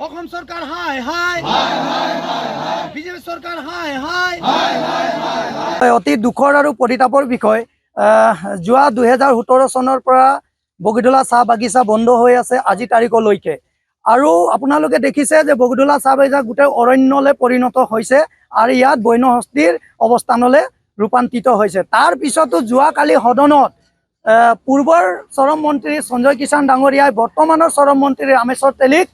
অসম চৰকাৰ হাই হাই বিজেপি চৰকাৰ হাই হাই। অতি দুখৰ আৰু পৰিতাপৰ বিষয়, যোৱা 2017 চনৰ পৰা বগীতলা চাহ বাগিচা বন্ধ হৈ আছে আজি তাৰিখলৈকে। আৰু আপোনালোকে দেখিছে যে বগীতলা চাহ বাগিচা গোটেই অৰণ্যলৈ পৰিণত হৈছে আৰু ইয়াত বন্যহস্তীৰ অৱস্থানলৈ ৰূপান্তৰিত হৈছে। তাৰ পিছতো যোৱাকালি সদনত পূৰ্বৰ চৰম মন্ত্ৰী সঞ্জয় কিষাণ ডাঙৰীয়াই বৰ্তমানৰ চৰম মন্ত্ৰী ৰামেশ্বৰ তেলীক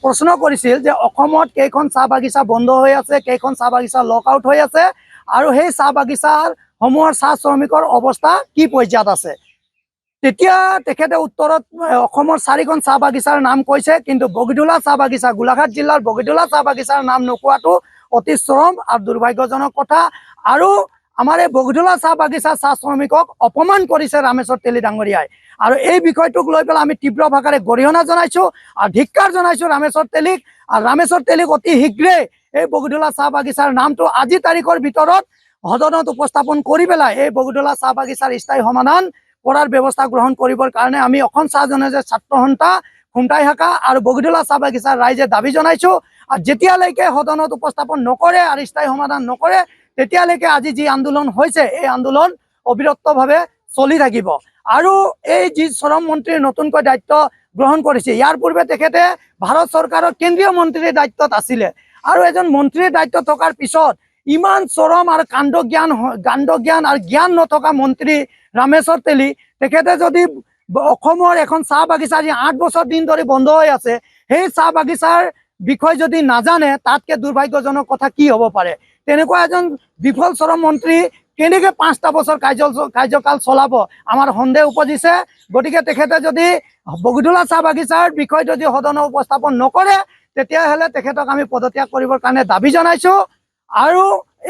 প্ৰশ্ন কৰিছিল যে অসমত কেইখন চাহ বাগিচা বন্ধ হৈ আছে, কেইখন চাহ বাগিচা লক আউট হৈ আছে আৰু সেই চাহ বাগিচাৰ সমূহৰ চাহ শ্ৰমিকৰ অৱস্থা কি পৰ্যায়ত আছে। তেতিয়া তেখেতে উত্তৰত অসমৰ 4খন চাহ বাগিচাৰ নাম কৈছে, কিন্তু বগীতলা চাহ বাগিচা, গোলাঘাট জিলাৰ বগীতলা চাহ বাগিচাৰ নাম নোকোৱাটো অতি চৰম আৰু দুৰ্ভাগ্যজনক কথা। আৰু আমাৰ এই বগীতলা চাহ বাগিচা চাহ শ্ৰমিকক অপমান কৰিছে ৰামেশ্বৰ তেলী ডাঙৰীয়াই। আৰু এই বিষয়টোক লৈ পেলাই আমি তীব্ৰ ভাষাৰে গৰিহণা জনাইছোঁ আৰু ধিক্কাৰ জনাইছোঁ ৰামেশ্বৰ তেলীক। আৰু ৰামেশ্বৰ তেলীক অতি শীঘ্ৰে এই বগীতলা চাহ বাগিচাৰ নামটো আজি তাৰিখৰ ভিতৰত সদনত উপস্থাপন কৰি পেলাই এই বগীতলা চাহ বাগিচাৰ স্থায়ী সমাধান কৰাৰ ব্যৱস্থা গ্ৰহণ কৰিবৰ কাৰণে আমি অসম চাহ জনজাতীয় ছাত্ৰ সন্থা, খুমটাই শাখা আৰু বগীতলা চাহ বাগিচাৰ ৰাইজে দাবী জনাইছোঁ। আৰু যেতিয়ালৈকে সদনত উপস্থাপন নকৰে আৰু স্থায়ী সমাধান নকৰে তেতিয়ালৈকে আজি যি আন্দোলন হৈছে এই আন্দোলন অবিৰতভাৱে চলি থাকিব। আৰু এই যি চৰম মন্ত্ৰীৰ নতুনকৈ দায়িত্ব গ্ৰহণ কৰিছে, ইয়াৰ পূৰ্বে তেখেতে ভাৰত চৰকাৰৰ কেন্দ্ৰীয় মন্ত্ৰীৰ দায়িত্বত আছিলে আৰু এজন মন্ত্ৰীৰ দায়িত্ব থকাৰ পিছত ইমান চৰম আৰু কাণ্ড জ্ঞান আৰু জ্ঞান নথকা মন্ত্ৰী ৰামেশ্বৰ তেলী তেখেতে যদি অসমৰ এখন চাহ বাগিচা যি 8 বছৰ দিন ধৰি বন্ধ হৈ আছে সেই চাহ বাগিচাৰ বিষয় যদি নাজানে তাতকে দুৰ্ভাগ্যজনক কথা কি হ'ব পাৰে। তেনেকুৱা এজন বিফল চৰম মন্ত্ৰী কেনেকৈ 5টা বছৰ কাৰ্যকাল চলাব আমাৰ সন্দেহ উপজিছে। গতিকে তেখেতে যদি বগীতলা চাহ বাগিচাৰ বিষয় যদি সদনত উপস্থাপন নকৰে তেতিয়াহ'লে তেখেতক আমি পদত্যাগ কৰিবৰ কাৰণে দাবী জনাইছোঁ। আৰু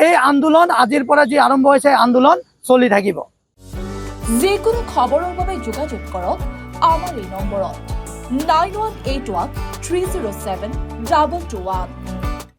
এই আন্দোলন আজিৰ পৰা যি আৰম্ভ হৈছে আন্দোলন চলি থাকিব। যিকোনো খবৰৰ বাবে যোগাযোগ কৰক আমাৰ এই নম্বৰত 9181 307 221।